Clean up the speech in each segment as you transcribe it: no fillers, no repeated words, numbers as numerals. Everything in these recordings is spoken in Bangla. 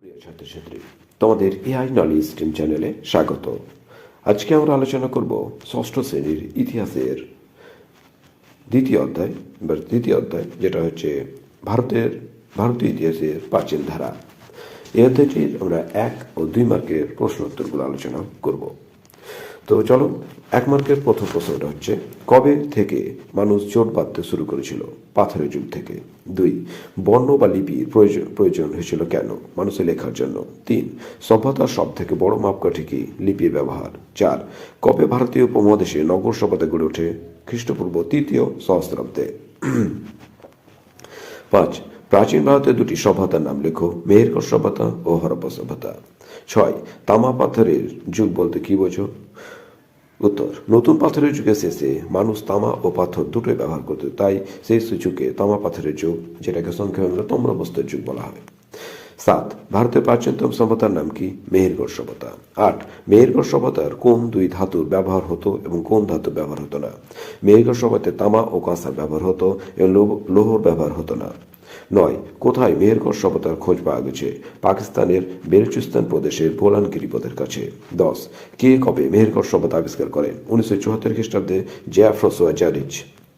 প্রিয় ছাত্রছাত্রী, তোমাদের এআই নলেজ স্ট্রিম চ্যানেলে স্বাগত। আজকে আমরা আলোচনা করব ষষ্ঠ শ্রেণীর ইতিহাসের দ্বিতীয় অধ্যায় যেটা হচ্ছে ভারতীয় ইতিহাসের প্রাচীন ধারা। এই অধ্যায়টির আমরা 1 ও 2 মার্কের প্রশ্ন উত্তরগুলো আলোচনা করব। তো চলো, 1 মার্কের প্রথম প্রশ্নটা হচ্ছে, কবে থেকে মানুষ জোট বাঁধতে শুরু করেছিল? পাথরের যুগ থেকে। 2, বর্ণ বা লিপির প্রয়োজন হয়েছিল কেন? মানুষের লেখার জন্য। 3, সভ্যতার সব থেকে বড় মাপকাঠি কি? লিপির ব্যবহার। 4, কবে ভারতীয় উপমহাদেশে নগর সভ্যতা গড়ে ওঠে? খ্রিস্টপূর্ব 3য় সহস্রাব্দে। 5, প্রাচীন ভারতের 2টি সভ্যতার নাম লেখো। মেহেরগড় সভ্যতা ও হরপ্পা সভ্যতা। 6, তামা পাথরের যুগ বলতে কি বোঝো? উত্তর, নতুন পাথরের যুগের শেষে মানুষ তামা ও পাথর দুটোই ব্যবহার করত, তাই সেই যুগে তামা পাথরের যুগ, যেটাকে সংক্ষেপে আমরা তাম্রবস্ত্রের যুগ বলা হয়। 7, ভারতের প্রাচীনতম সভ্যতার নাম কি? মেহেরগড় সভ্যতা। 8, মেহেরগড় সভ্যতার কোন 2 ধাতুর ব্যবহার হতো এবং কোন ধাতু ব্যবহার হতো না? মেহেরগড় সভ্যতায় তামা ও কাঁসার ব্যবহার হতো এবং লৌহর ব্যবহার হতো না। 9, কোথায় মেহেরগড় সভ্যতার খোঁজ পাওয়া গেছে? পাকিস্তানের বেলুচিস্তান প্রদেশের বোলান গিরিপথের কাছে। 10, কে কবে মেহেরগড় সভ্যতা আবিষ্কার করেন? 1974 খ্রিস্টাব্দে জ্যাফ্রসোয়া জারিচ।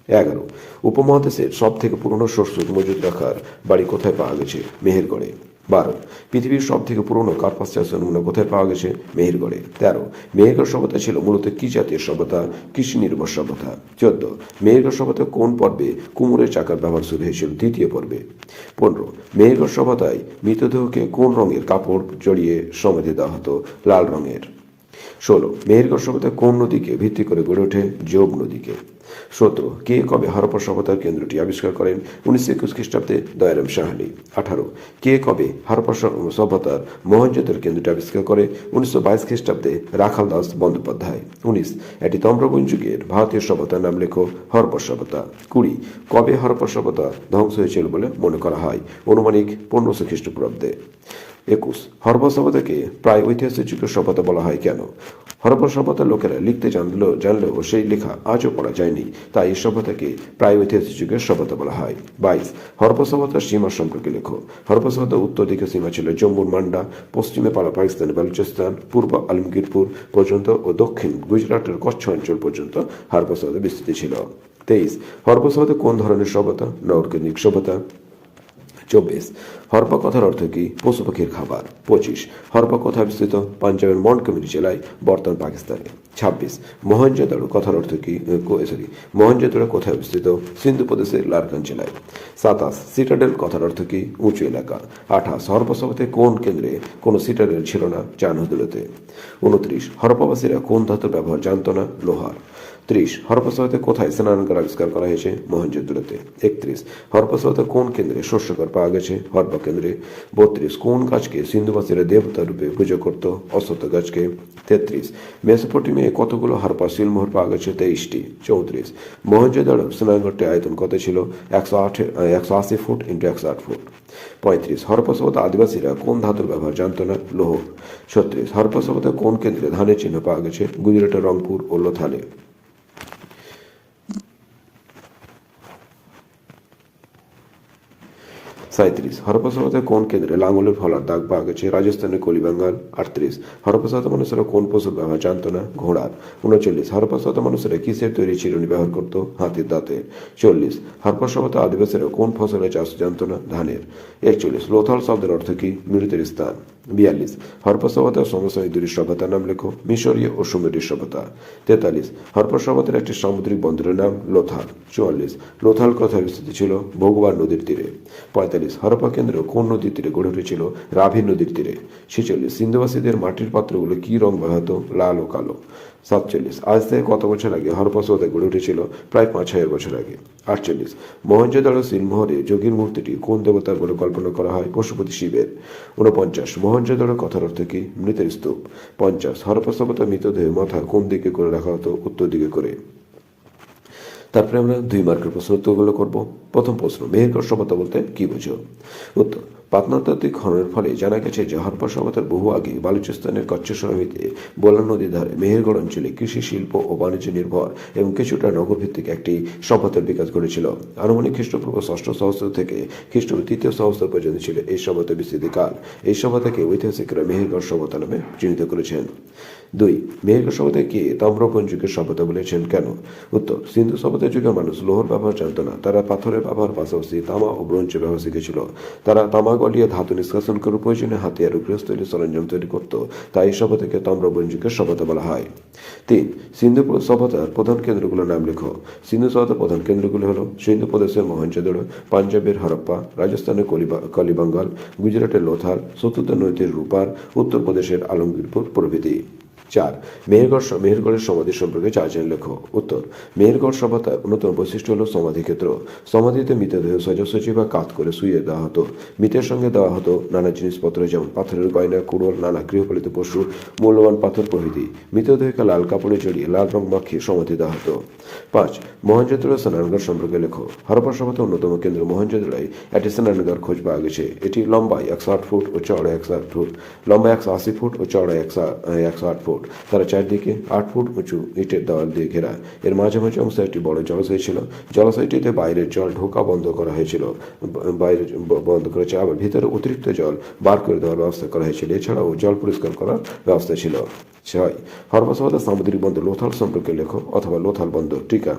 11, উপমহাদেশের সব থেকে পুরনো শস্য মজুদ রাখার বাড়ি কোথায় পাওয়া গেছে? মেহেরগড়ে। 12, পৃথিবীর সব থেকে পুরনো কার্পাস চাষের নমুনা কোথায় পাওয়া গেছে? মেহেরগড়ে। 13, মেহেরগড় সভ্যতা ছিল মূলত কি জাতীয় সভ্যতা? কৃষি নির্ভর সভ্যতা। 14, মেহেরগড় সভ্যতা কোন পর্বে কুমোরের চাকার ব্যবহার শুরু হয়েছিল? 2য় পর্বে। 15, মেহেরগড় সভ্যতায় মৃতদেহকে কোন রঙের কাপড় জড়িয়ে সমাধি দেওয়া হতো? লাল রঙের। 16, মেহেরগড় সভ্যতা কোন নদীকে ভিত্তি করে গড়ে ওঠে? জোব নদীকে। 17, কে কবে হরপ্পা সভ্যতার কেন্দ্রটি আবিষ্কার করেন? 1921 খ্রিস্টাব্দে দয়ারাম সাহানি। 18, কে কবে হরপ্পা সভ্যতার মহেঞ্জোদারো কেন্দ্রটি আবিষ্কার করে? 1922 খ্রিস্টাব্দে রাখাল দাস বন্দ্যোপাধ্যায়। 19, একটি তাম্রবর্ণ যুগের ভারতীয় সভ্যতার নাম লেখো। হরপ্পা সভ্যতা। 20, কবে হরপ্পা সভ্যতা ধ্বংস হয়েছিল বলে মনে করা হয়? আনুমানিক 1500 খ্রিস্টপূর্বাব্দে। 21, হরপ্পা সভ্যতাকে প্রায় ঐতিহাসিক যুগের সভ্যতা বলা হয় কেন? হরপ্পা সভ্যতার লোকেরা লিখতে জানলেও সেই লেখা আজও পড়া যায়নি, তাই এই সভ্যতাকে প্রায় ঐতিহাসিক যুগের সভ্যতা বলা হয়। 22, হরপ্পা সভ্যতার সীমা সম্পর্কে লেখো। হরপ্পা সভ্যতার উত্তর দিকে সীমা ছিল জম্মুর মান্ডা, পশ্চিমে পাকিস্তানের বালুচিস্তান, পূর্ব আলমগীরপুর পর্যন্ত ও দক্ষিণ গুজরাটের কচ্ছ অঞ্চল পর্যন্ত হরপ্পা সভ্যতা বিস্তৃত ছিল। 23, হরপ্পা সভ্যতা কোন ধরনের সভ্যতা? নগরকেন্দ্রিক সভ্যতা। 24, হরপ্পা কথার অর্থ কি? পশু পাখির খাবার। 25, হরপ্পা কোথায় অবস্থিত? পাঞ্জাবের মন্টগোমেরি জেলায়, বর্তমান পাকিস্তানে। 26, মহেঞ্জোদারো কথার অর্থ কি? মহেঞ্জোদারো কোথায় অবস্থিত? সিন্ধু প্রদেশের লারকান জেলায়। 27, সিটাডেল কথার অর্থ কি? উঁচু এলাকা। 28, হরপ্পা সভ্যতায় কোন কেন্দ্রে কোনো সিটাডেল ছিল না? চানহদুলোতে। 29, হরপ্পাবাসীরা কোন ধাতুর ব্যবহার জানত না? লোহার। 30, হরপ্পা সভ্যতায় কোথায় স্নানাগার আবিষ্কার করা হয়েছে? মহেঞ্জোদারোতে। 31, হরপ্পা সভ্যতায় কোন কেন্দ্রে শস্যকর পাওয়া গেছে? হরপ্পা কেন্দ্রে। 32, কোন গাছকে সিন্ধুবাসীরা দেবতা রূপে পুজো করত? অশ্বত্থ গাছকে। 33, মেসোপটেমিয়ায় কতগুলো হরপ্পা সিলমোহর পাওয়া গেছে? 23টি। 34, মহেঞ্জোদারো স্নানাগারটির আয়তন কত ছিল? 180 ফুট ইন্টু 108 ফুট। 35, হরপ্পা সভ্যতা আদিবাসীরা কোন ধাতুর ব্যবহার জানত না? লৌহ। 36, হরপ্পা সভ্যতায় কোন কেন্দ্রে ধানের চিহ্ন পাওয়া গেছে? গুজরাটের রংপুর ও লোথালে। 37, হরপ্পা সভ্যতায় কোন কেন্দ্রে লাঙলের ফলার দাগ পাওয়া গেছে? রাজস্থানের কলিবাঙ্গাল। 38, হরপ্পা সভ্যতার মানুষেরা কোন পশুর ব্যবহার জানত না? ঘোড়ার। 39, হরপ্পা সভ্যতার মানুষেরা কিসের তৈরি চিরুনি ব্যবহার করত? হাতির দাঁতের। 40, হরপ্পা সভ্যতার আদিবাসীরা কোন ফসলের চাষ জানত না? ধানের। 41, লোথাল শব্দের অর্থ কি? মৃতের স্থান। 42, হরপ্পা সভ্যতার সমসাময়িক 2টি সভ্যতার নাম লেখো। মিশরীয় ও সুমেরীয় সভ্যতা। 43, হরপ্পা সভ্যতার একটি সামুদ্রিক বন্দরের নাম লোথাল। 44, লোথাল কোথায় অবস্থিত ছিল? ভোগবান নদীর তীরে। 45, হরপ্পা কেন্দ্র কোন নদীর তীরে গড়ে উঠেছিল? রাভি নদীর তীরে। 46, সিন্ধুবাসীদের মাটির পাত্রগুলো কি রং ব্যবহৃত? লাল ও কালো। 47, আজ থেকে কত বছর আগে হরপ্পা সভ্যতা গড়ে উঠেছিল? প্রায় 5000 বছর আগে। 48, মহেঞ্জোদারো সিলমোহরে যোগীর মূর্তিটি কোন দেবতার বলে কল্পনা করা হয়? পশুপতি শিবের। 49, মহেঞ্জোদারো কথার অর্থ কি? মৃতের স্তূপ। 50, হরপ্পা সভ্যতার মৃতদেহ মাথা কোন দিকে করে রাখা হতো? উত্তর দিকে করে। তারপরে আমরা 2 মার্কের প্রশ্ন উত্তরগুলো করব। প্রথম প্রশ্ন, মেহেরগড় সভ্যতা বলতে কি বোঝো? উত্তর, প্রত্নতাত্ত্বিক খননের ফলে জানা গেছে যে হরপ্পা সভ্যতার বহু আগে বালুচিস্তানের কচ্ছ সমভূমিতে বোলান নদীর ধারে মেহেরগড় অঞ্চলে কৃষি শিল্প ও বাণিজ্য নির্ভর এবং কিছুটা নগরভিত্তিক একটি সভ্যতার বিকাশ ঘটেছিল। আনুমানিক খ্রিস্টপূর্ব ষষ্ঠ সহস্র থেকে খ্রিস্টপূর্ব তৃতীয় সহস্র পর্যন্ত ছিল এই সভ্যতার বিস্তৃতি কাল। এই সভ্যতাকে ঐতিহাসিকরা মেহেরগড় সভ্যতা নামে চিহ্নিত করেছেন। 2. মেহেরগড় সভ্যতাকে তাম্রপন যুগের সভ্যতা বলেছেন কেন? উত্তর: সিন্ধু সভ্যতার যুগে মানুষ লোহার ব্যবহার জানত না। তারা পাথরের ব্যবহার পাশাপাশি তামা ও ব্রোঞ্জের ব্যবহার শিখেছিল। তারা তামা গলিয়ে ধাতু নিষ্কাশন করে প্রয়োজনে হাতিয়ার ও গৃহস্থলী সরঞ্জাম তৈরি করত। তাই এই সভ্যতাকে তাম্রপন যুগের সভ্যতা বলা হয়। 3. সিন্ধু সভ্যতার প্রধান কেন্দ্রগুলোর নাম লেখো। সিন্ধু সভ্যতার প্রধান কেন্দ্রগুলো হলো সিন্ধু প্রদেশের মহেঞ্জোদারো, পাঞ্জাবের হরপ্পা, রাজস্থানের কালীবঙ্গাল, গুজরাটের লোথাল, চতুর্থ নদীর রূপার, উত্তরপ্রদেশের আলমগীরপুর প্রভৃতি। 4. মেহেরগড়ের সমাধি সম্পর্কে 4 জন লেখো। উত্তর: মেহেরগড় সভ্যতার অন্যতম বৈশিষ্ট্য হল সমাধিক্ষেত্র। সমাধিতে মৃতদেহ সোজাসুজি বা কাত করে শুইয়ে দেওয়া হতো। মৃতের সঙ্গে দেওয়া হতো নানা জিনিসপত্র, যেমন পাথরের গয়না, কুড়োল, নানা গৃহপালিত পশু, মূল্যবান পাথর প্রভৃতি। মৃতদেহকে লাল কাপড়ে জড়িয়ে লাল রং মাখিয়ে সমাধি দেওয়া হতো। 5. মহেঞ্জোদারো স্নানাগার সম্পর্কে লেখো। হরপ্পা সভ্যতার অন্যতম কেন্দ্র মহেঞ্জোদারোয় একটি স্নানাগার খোঁজ পাওয়া গেছে। এটি লম্বায় 108 ফুট ও চওড়ায় 108 ফুট, লম্বায় 180 ফুট ও চওড়ায় 108 ফুট। তারা চারদিকে 8 ফুট উঁচু ইটের দেওয়াল দিয়ে ঘেরা। এর মাঝামাঝি অংশে একটি বড় জলাশয় ছিল। জলাশয়টিতে বাইরের জল ঢোকা বন্ধ করা হয়েছিল, আবার ভিতরে অতিরিক্ত জল বার করে দেওয়ার ব্যবস্থা করা হয়েছিল। এছাড়াও জল পরিষ্কার করার ব্যবস্থা ছিল। 6. হরপ্পা সভ্যতার সামুদ্রিক বন্দর লোথাল সম্পর্কে লেখো অথবা লোথাল বন্দর টিকা।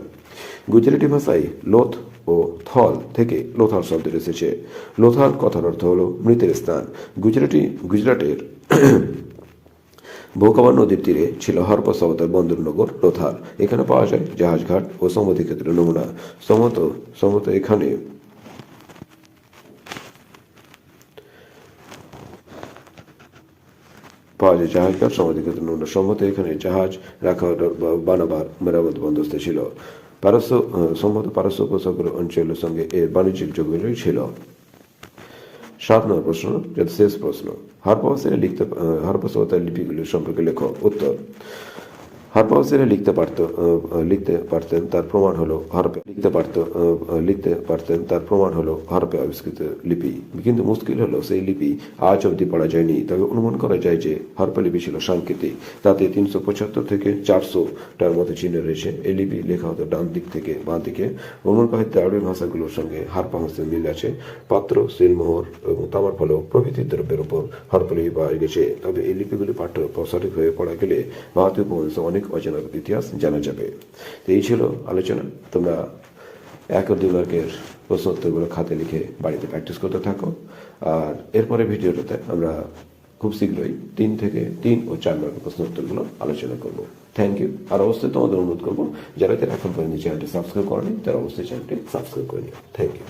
গুজরাটি ভাষায় লোথ ও থল থেকে লোথাল শব্দটি এসেছে। লোথাল কথার অর্থ হলো মৃতের স্থান। গুজরাটের ভোকাবা নদীর তীরে ছিল হরপ্পা সভ্যতার বন্দরনগর লোথাল। এখানে পাওয়া যায় জাহাজঘাট ও সমাধিক্ষেত্রের নমুনা। সম্ভবত এখানে পাওয়া যায় জাহাজঘাট, সমাধিক্ষেত্রের নমুনা। সম্ভবত এখানে জাহাজ রাখা বানাবার মেরামত বন্দোবস্ত ছিল। সম্ভবত পারস্য উপসাগর অঞ্চলের সঙ্গে এর বাণিজ্যিক যোগাযোগ ছিল। 7 নম্বর প্রশ্ন, যেটা শেষ প্রশ্ন। হরপ্পা সভ্যতার লিপিগুলি সম্পর্কে লেখো। উত্তর: হরপ্পাবাসীরা লিখতে পারতেন তার প্রমাণ হলো হরপ্পা আবিষ্কৃত লিপি। কিন্তু মুশকিল হলো সেই লিপি আজ অবধি পড়া যায়নি। তবে অনুমান করা যায় যে হরপ্পা লিপি ছিল সাংকেতিক। তাতে 375 থেকে 400টার মতো চিহ্ন রয়েছে। এই লিপি লেখা হতো ডান দিক থেকে বাঁ দিকে। অনুমান করা হয় দ্রাবিড় ভাষাগুলোর সঙ্গে হরপ্পা ভাষার মিল আছে। পাত্র, সিলমোহর এবং তামার ফলক প্রভৃতি দ্রব্যের উপর হরপ্পা লিপি পাওয়া গেছে। তবে এই লিপিগুলি পাঠ্য সঠিকভাবে পড়া গেলে ভারতীয় উপমহাদেশে অনেক অজানা ইতিহাস জানা যাবে। তো এই ছিল আলোচনা। তোমরা 1 ও 2 মার্কের প্রশ্ন উত্তরগুলো খাতে লিখে বাড়িতে প্র্যাকটিস করতে থাকো। আর এরপরে ভিডিওটাতে আমরা খুব শীঘ্রই 3 ও 4 মার্কের প্রশ্ন উত্তরগুলো আলোচনা করব। Thank you. আর অবশ্যই তোমাদের অনুরোধ করবো, যারা এখন পর্যন্ত চ্যানেলটি সাবস্ক্রাইব করেনি তারা অবশ্যই চ্যানেলটি সাবস্ক্রাইব করে নিও। Thank you.